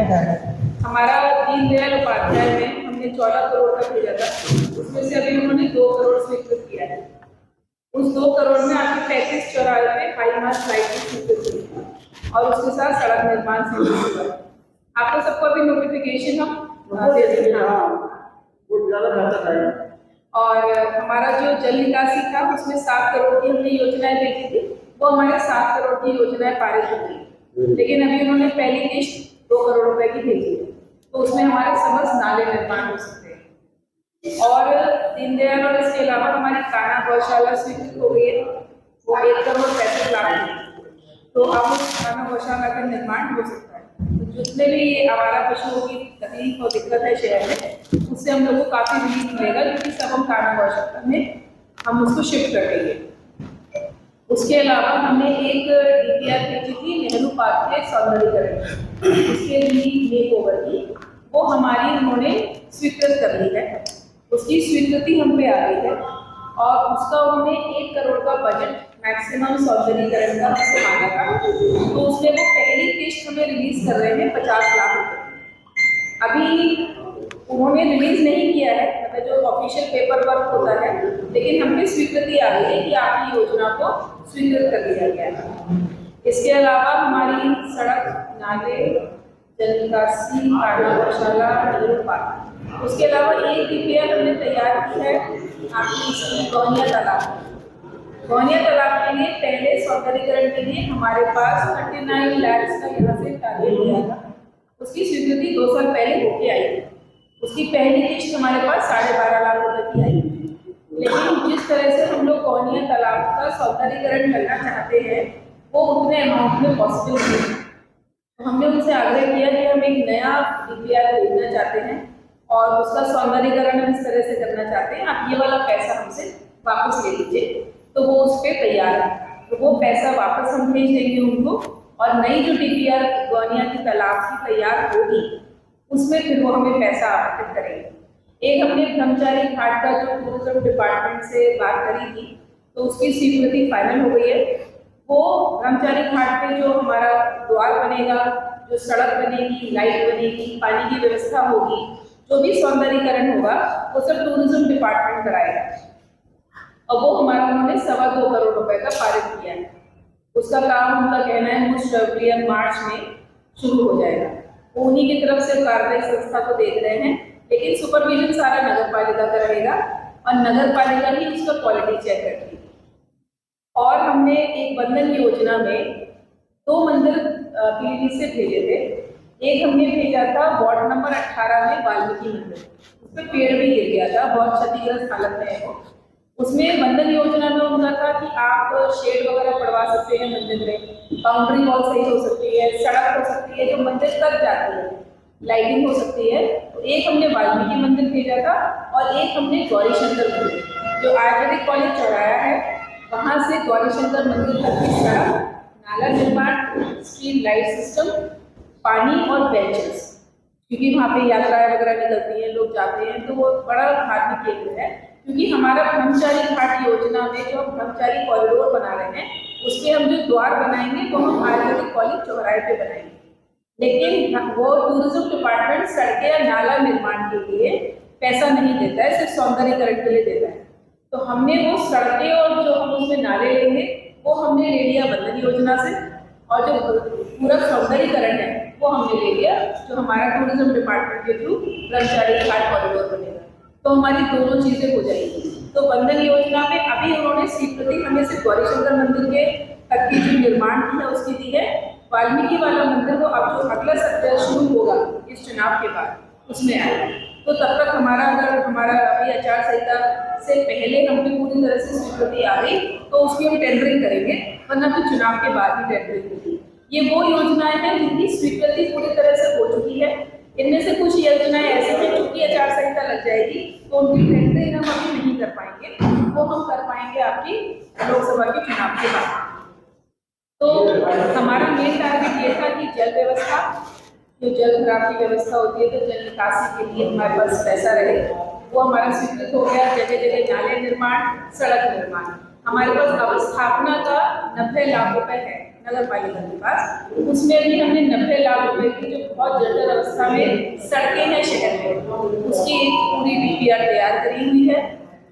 हमारा दीनदयाल उपाध्याय में हमने 14 करोड़ का भेजा था, उसमें से अभी उन्होंने 2 करोड़ स्वीकृत किया है। उस 2 करोड़ में आपकी 35 चौराहे पे हाई मास्ट लाइट की स्वीकृत हुई और उसके साथ सड़क निर्माण से हुआ है। आपको सबको अभी नोटिफिकेशन हम दे देंगे। और हमारा जो जल निकासी था उसमें 7 करोड़ की हमने योजनाएं भेजी थी, वो हमारे 7 करोड़ की योजनाएं पारित हो गई, लेकिन अभी उन्होंने पहली किश्त 2 करोड़ रुपए की भेजी है, तो उसमें हमारे समस्त नाले निर्माण हो सकते हैं। और दीनदयाल और इसके अलावा हमारी कान्हा गौशाला स्वीकृत हो गई है, वो 1 करोड़ 65 लाख की, तो अब उस कान्हा गौशाला का निर्माण हो सकता है। तो जितने भी आवारा पशुओं की तकलीफ और दिक्कत है शहर में, उससे हम लोग को काफी रिलीफ मिलेगा, क्योंकि सब हम कान्हा गौशाला में हम उसको शिफ्ट कर देंगे। उसके अलावा हमने एक डीपीआर भेजी थी नेहरू पार्क के सौंदर्यीकरण, उसके लिए मेक ओवर की, वो हमारी उन्होंने स्वीकृत कर ली है, उसकी स्वीकृति हम पे आ गई है और उसका उन्होंने 1 करोड़ का बजट मैक्सिमम सौंदर्यीकरण का हमसे मांगा था, तो उसमें वो पहली किश्त हमें रिलीज कर रहे हैं 50 लाख रुपए। अभी उन्होंने रिलीज नहीं किया है, मतलब जो ऑफिशियल पेपर वर्क होता है, लेकिन हमने स्वीकृति आ गई है कि आपकी योजना को स्वीकृत कर लिया गया है। इसके अलावा हमारी सड़क, नाले, जल निकासी, कान्हा गौशाला, नेहरू पार्क, उसके अलावा एक डीपीआर हमने तैयार की है आपकी गौनिया तालाब। गौनिया तालाब के लिए पहले सौंदर्यीकरण के लिए हमारे पास 39 लाख का यहाँ से टारगेट दिया था, उसकी स्वीकृति 2 साल पहले होके आई थी। उसकी पहली किश्त हमारे पास 12.5 लाख रुपए की आई, लेकिन जिस तरह से हम लोग गौनिया तालाब का सौंदर्यीकरण करना चाहते हैं वो उतने अमाउंट में पॉसिबल नहीं है, तो हमने उनसे आग्रह किया कि हम एक नया डीपीआर भेजना चाहते हैं और उसका सौंदर्यीकरण हम इस तरह से करना चाहते हैं, आप ये वाला पैसा हमसे वापस ले लीजिए। तो वो उस पर तैयार है, तो वो पैसा वापस हम भेज देंगे उनको, और नई जो डीपीआर गौनिया की तालाब की तैयार होगी उसमें फिर वो हमें पैसा आवंटित करेंगे। एक हमने ब्रह्मचारी घाट का जो टूरिज्म डिपार्टमेंट से बात करी थी, तो उसकी स्वीकृति फाइनल हो गई है। वो ब्रह्मचारी घाट पे जो हमारा द्वार बनेगा, जो सड़क बनेगी, लाइट बनेगी, पानी की व्यवस्था होगी, जो भी सौंदर्यीकरण होगा वो सब टूरिज्म डिपार्टमेंट कराएगा, और वो हमारा उन्होंने 2.25 करोड़ रुपए का पारित किया है। उसका काम उनका कहना है मोस्ट प्रोबेबली मार्च में शुरू हो जाएगा। वो उन्हीं की तरफ से कार्यदायी संस्था को देख रहे हैं, लेकिन सुपरविजन सारा नगर पालिका का रहेगा और नगर पालिका ही उसका क्वालिटी चेक करती है। और हमने एक बंधन योजना में 2 मंदिर पीलीभीत से भेजे थे। एक हमने भेजा था वार्ड नंबर 18 में वाल्मीकि मंदिर, उस पर पेड़ भी गिर गया था, बहुत क्षतिग्रस्त हालत में है वो। उसमें बंधन योजना में उनका था कि आप शेड वगैरह पड़वा सकते हैं मंदिर में, बाउंड्री वॉल सही हो सकती है, सड़क हो सकती है जो मंदिर तक जाती है, लाइटिंग हो सकती है। तो एक हमने वाल्मीकि मंदिर भेजा था और एक हमने गौरीशंकर मंदिर, जो आयुर्वेदिक कॉलेज चौराया है, वहाँ से गौरीशंकर मंदिर तक की सड़क, नाला निर्माण, स्ट्रीट लाइट सिस्टम, पानी और बेंचेस, क्योंकि वहाँ पे यात्राएं वगैरह निकलती हैं, लोग जाते हैं, तो वो बड़ा धार्मिक केंद्र है। क्योंकि हमारा ब्रह्मचारी घाट योजना में जो हम ब्रह्मचारी कॉरिडोर बना रहे हैं, उसके हम जो द्वार बनाएंगे वो हम आयुर्वेदिक कॉलेज चौराहे पे बनाएंगे, लेकिन वो टूरिज्म डिपार्टमेंट सड़कें या नाला निर्माण के लिए पैसा नहीं देता है, सिर्फ सौंदर्यीकरण के लिए देता है। तो हमने वो सड़कें और जो हम उसमें नाले लेंगे वो हमने ले लिया बंधन योजना से, और जो पूरा सौंदर्यीकरण है वो हमने ले लिया जो हमारा टूरिज्म डिपार्टमेंट के थ्रू ब्रह्मचारी घाट कॉरिडोर बनेगा। तो हमारी दोनों चीजें हो जाएगी। तो बंधन योजना में अभी उन्होंने स्वीकृति हमें सिर्फ गौरीशंकर मंदिर के तक की जो निर्माण की है उसकी दी है। वाल्मीकि वाला मंदिर वो अब जो अगला सत्र शुरू होगा इस चुनाव के बाद उसमें आएगा। तो तब तक हमारा अगर हमारा अभी आचार संहिता से पहले हमने पूरी तरह से स्वीकृति आ गई तो उसकी हम टेंडरिंग करेंगे, वरना फिर चुनाव के बाद ही टेंडरिंग होगी। ये वो योजनाएं हैं जिनकी स्वीकृति पूरी तरह से हो चुकी है। इनमें से कुछ योजनाएं ऐसी हैं चूंकि आचार संहिता लग जाएगी तो उनकी टेंडरिंग हम अभी नहीं कर पाएंगे, वो हम कर पाएंगे आपकी लोकसभा के चुनाव के बाद। तो हमारा मेन टारगेट ये था कि जल व्यवस्था, जो जल भराव की व्यवस्था होती है तो जल निकासी के लिए हमारे पास पैसा रहे, वो हमारा स्वीकृत हो गया। जगह जगह नाले निर्माण, सड़क निर्माण, हमारे पास अवस्थापना का 90 लाख रुपए है, नगर पालिका के पास, उसमें भी हमने 90 लाख रुपए की जो बहुत जर्जर अवस्था में सड़कें हैं शहर में, उसकी एक पूरी DPR तैयार करी हुई है।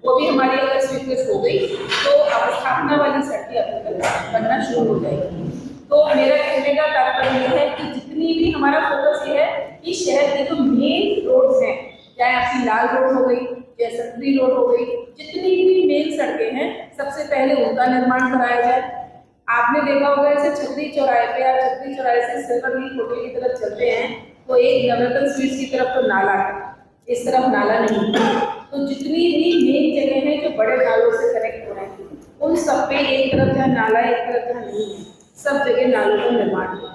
वो भी हमारी अगर स्वीकृत हो गई तो अवस्थापना वाली सड़कें अभी तक बनना शुरू हो जाएगी। तो मेरा कहने का तात्पर्य यह है कि जितनी भी हमारा फोकस ये है कि शहर के जो मेन रोड्स हैं, चाहे आपकी लाल रोड हो गई, जयसंतरी रोड हो गई, जितनी भी मेन सड़कें हैं, सबसे पहले उनका निर्माण कराया जाए। आपने देखा होगा ऐसे छतरी चौराहे पे या छतरी चौराहे से सिल्वर लीफ होटल की तरफ चलते हैं तो एक नवरत्न स्वीट्स की तरफ तो नाला है, इस तरफ नाला नहीं है। तो जितनी भी मेन जगह है जो बड़े नालों से कनेक्ट हो रहे हैं, उन सब पे एक तरफ जहाँ नाला है, एक तरफ जहाँ नहीं है, सब जगह नालों का निर्माण होगा,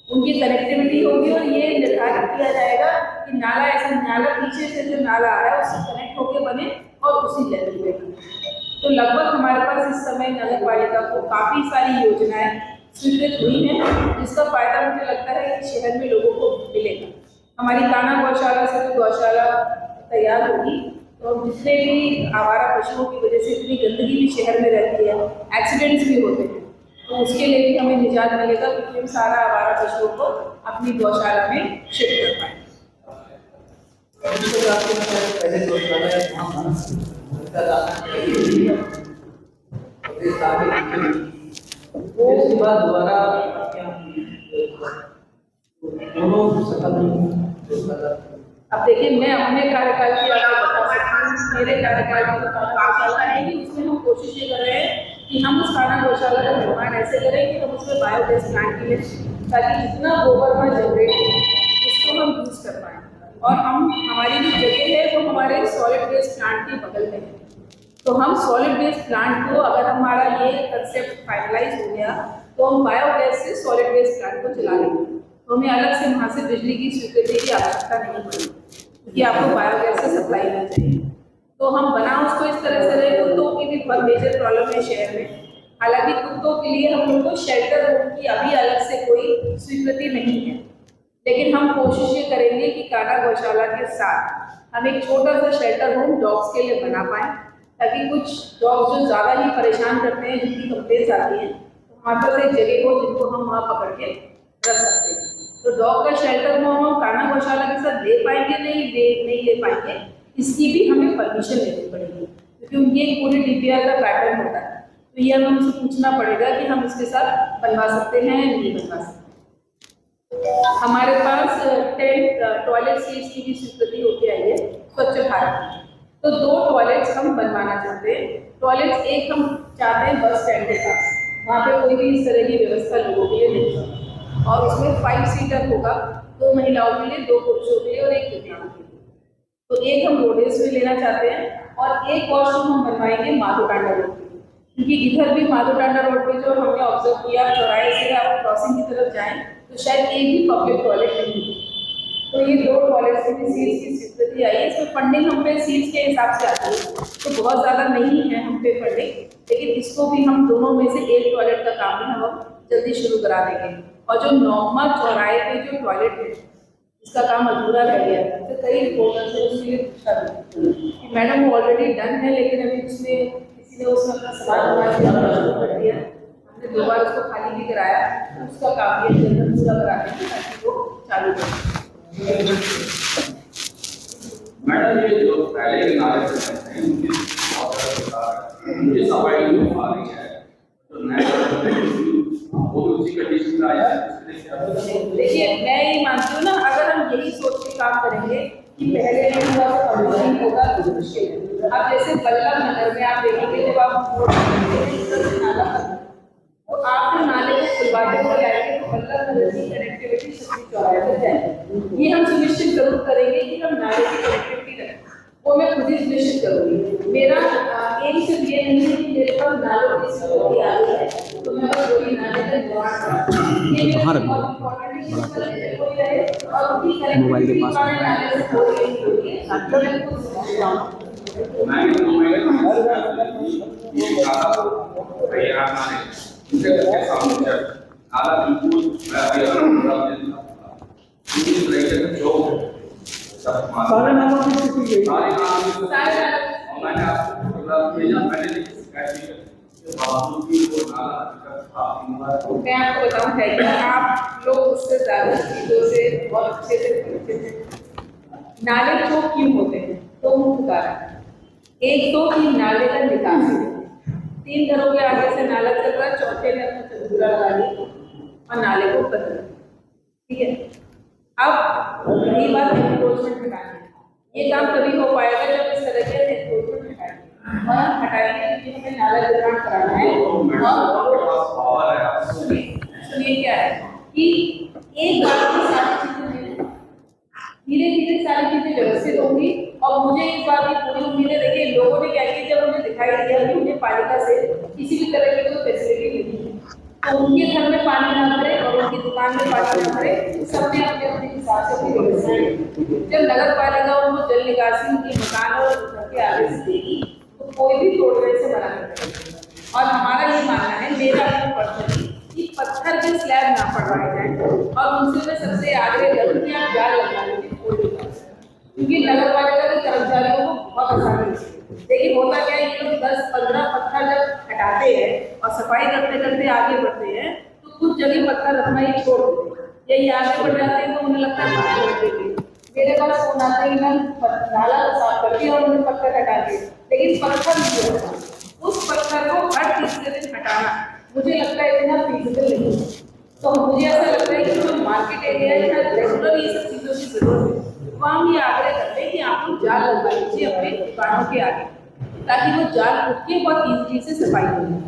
उनकी कनेक्टिविटी होगी और ये निर्धारित किया जाएगा कि नाला ऐसा नाला पीछे से जो नाला आ रहा है उससे कनेक्ट होकर बने और उसी लेवल पे बने। तो लगभग हमारे पास इस समय नगर पालिका को काफ़ी सारी योजनाएं स्वीकृत हुई हैं, जिसका फायदा मुझे लगता है कि शहर में लोगों को मिलेगा। हमारी कान्हा गौशाला से जो गौशाला तैयार होगी तो जितने भी आवारा पशुओं की वजह से इतनी गंदगी भी शहर में रहती है, एक्सीडेंट्स भी होते हैं, तो उसके लिए भी हमें निजात मिलेगा क्योंकि हम सारा आवारा पशुओं को अपनी गौशाला में शिफ्ट कर पाएंगे। अब देखिए, मैं अपने कार्यकाल की आपको बता सकती हूँ, मेरे कार्यकाल की गौशाला है कि उसमें हम कोशिश ये कर रहे हैं कि हम उस खाना गौशाला का निर्माण ऐसे करें कि हम उसमें बायोगैस प्लांट के लिए, ताकि जितना गोबर में जनरेट हो उसको हम यूज़ कर पाएँ। और हमारी जो जगह है वो हमारे सॉलिड वेस्ट प्लांट के बगल में है, तो हम सॉलिड वेस्ट प्लांट को, अगर हमारा ये कंसेप्ट फाइनलाइज हो गया तो हम बायोगैस से सॉलिड वेस्ट प्लांट को चला लेंगे, तो हमें अलग से वहाँ से बिजली की स्वीकृति की आवश्यकता नहीं पड़ेगी क्योंकि आपको बायोगैस से सप्लाई होना चाहिए। तो हम बना उसको इस तरह से रहे। कुत्तों की भी बहुत मेजर प्रॉब्लम है शहर में, हालांकि कुत्तों के लिए हम लोग को शेल्टर होम की अभी अलग से कोई स्वीकृति नहीं है, लेकिन हम कोशिश ये करेंगे कि कान्हा गौशाला के साथ हम एक छोटा सा शेल्टर होम डॉग्स के लिए बना पाएँ, ताकि कुछ डॉग्स जो ज़्यादा ही परेशान करते हैं, जिनकी कंप्लेंट्स आती हैं, तो हमारे पास एक जगह हो जिनको हम वहाँ पकड़ के रख सकते हैं। तो डॉग का शेल्टर होम हम कान्हा गौशाला के साथ ले पाएंगे, नहीं ले पाएंगे, इसकी भी हमें परमिशन लेनी पड़ेगी क्योंकि उनकी एक पूरी DPR का पैटर्न होता है। तो ये हमें उनसे पूछना पड़ेगा कि हम इसके साथ बनवा सकते हैं या नहीं बनवा सकते। हमारे पास 10 टॉयलेट सीट्स की भी स्वीकृति होती आई है स्वच्छ भारत, तो 2 टॉयलेट्स हम बनवाना चाहते हैं। टॉयलेट्स एक हम चाहते हैं बस स्टैंड के पास, वहाँ पे कोई भी इस तरह की व्यवस्था लोगों के लिए नहीं है, और उसमें 5 सीटर होगा, 2 महिलाओं के लिए, 2 पुरुषों के लिए और 1 दिव्यांग के लिए। तो एक हम रोडेज में लेना चाहते हैं और एक वॉशरूम हम बनवाएंगे माधोटांडा रोड पे, क्योंकि इधर भी माधोटांडा रोड पे जो हमने ऑब्जर्व किया, चौराहे से आप क्रॉसिंग की तरफ जाएं तो शायद एक भी पब्लिक टॉयलेट नहीं है। तो ये 2 टॉयलेट्स की सीट्स की स्वीकृति आई है। इसमें फंडिंग हम पे सीट्स के हिसाब से आती है, तो बहुत ज़्यादा नहीं है हम पे फंडिंग, लेकिन इसको भी हम दोनों में से एक टॉयलेट का काम भी हम जल्दी शुरू करा देंगे। और जो नॉर्मल चौराहे पे जो टॉयलेट है इसका काम अधूरा रह गया है, तो कई रिपोर्टर्स ने उसके लिए पूछा कि मैडम वो ऑलरेडी डन है, लेकिन अभी उसमें किसी ने उसमें अपना सवाल शुरू कर दिया, हमने 2 बार उसको खाली भी कराया, तो उसका काम भी जल्द पूरा करा देंगे ताकि वो चालू करें। मैडम, ये जो पहले नारे से हैं उनकी सफाई नहीं हो रही है, तो नया वो भी उसी कंडीशन में आया है। देखिए, मैं ये मानती हूँ ना, अगर हम यही सोच के काम करेंगे कि पहले नहीं हुआ तो अब होगा तो मुश्किल है। अब जैसे बल्लभ नगर में आप देखेंगे, जब आप नाला तो आप जो नाले को खुलवाते हुए आएंगे तो बल्लभ नगर की कनेक्टिविटी शक्ति चौराहे तक जाएगी। ये हम सुनिश्चित जरूर करेंगे कि हम नाले की कनेक्टिविटी रखें, वो मैं खुद ही सुनिश्चित करूँगी। मेरा एम सिर्फ ये नहीं है कि मेरे पास नालों की स्थिति आ रही है तो मैं बस वही नाले का निर्माण करूँ, ये मेरा बहुत इम्पोर्टेंट है और उनकी कनेक्टिविटी नाले से हो रही होगी, तो मैं खुद समझाऊँ। सारे नामों की मैंने आपको भेजा, मैंने बावजूद भी वो नाला आपकी मैं आपको बताऊं है कि आप लोग उससे ज्यादा चीजों से बहुत अच्छे से परिचित हैं। नाले चौक क्यों होते हैं? तो मुख्य कारण एक तो कि नाले का निकास है। 3 घरों के आगे से नाला चल रहा है, चौथे ने अपना चबूतरा लगा लिया और नाले को बंद कर दिया। ठीक है, अब रही बात एनक्रोचमेंट हटाने, ये काम तभी हो पाएगा जब इस तरह के एनक्रोचमेंट हटाएंगे और हटाएंगे क्योंकि हमें नाला निर्माण कराना है। और सुनिए क्या है कि एक बार में सारी चीजें धीरे धीरे सारी चीजें व्यवस्थित होंगी। और मुझे इस बात की पूरी उम्मीद है। देखिए, लोगों ने क्या किया, जब उन्हें दिखाई दिया कि उन्हें पालिका से किसी भी तरह की कोई फैसिलिटी नहीं है, तो उनके घर में पानी ना भरे और उनकी दुकान में पानी ना भरे, सबने अपने अपने हिसाब से अपनी व्यवस्था की। जब नगर पालिका उनको जल निकासी उनके मकान और घर के आगे से देगी तो कोई भी तोड़ने से मना नहीं करेगा। और हमारा ये मानना है, मेरा अपना पर्सनली, कि पत्थर के स्लैब ना पड़वाए जाए। और उनसे मैं सबसे आग्रह करूँ कि आप जाल लगा लीजिए, क्योंकि नगर पालिका के कर्मचारियों को बहुत आसानी है। लेकिन होता क्या है, ये लोग 10-15 पत्थर जब हटाते हैं और सफाई करते करते आगे बढ़ते हैं तो कुछ जगह पत्थर रखना ही छोड़ देते हैं। यही आगे बढ़ जाते हैं तो उन्हें लगता है मेरे पास फोन आता है, नाला साफ कर दिया और उन्हें पत्थर हटा दिए, लेकिन पत्थर नहीं होता। उस पत्थर को हर तीसरे दिन हटाना मुझे लगता है इतना फीजिबल नहीं है। तो मुझे ऐसा लगता है कि जो मार्केट एरिया है जहाँ रेगुलर ये सब चीज़ों की जरूरत है, वहाँ हम ये आग्रह करते हैं कि आप लोग जाल लगवा लीजिए अपने दुकानों के आगे, ताकि वो जाल उठ के बहुत ईजिली से सफाई हो जाए।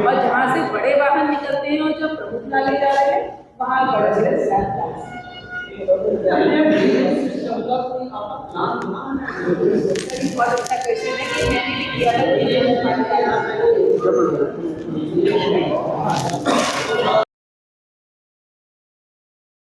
और जहाँ से बड़े वाहन निकलते हैं और जो प्रमुख नाले जा रहे हैं वहाँ बड़े बड़े स्लैब डालें। बहुत अच्छा क्वेश्चन है कि मैंने भी किया था।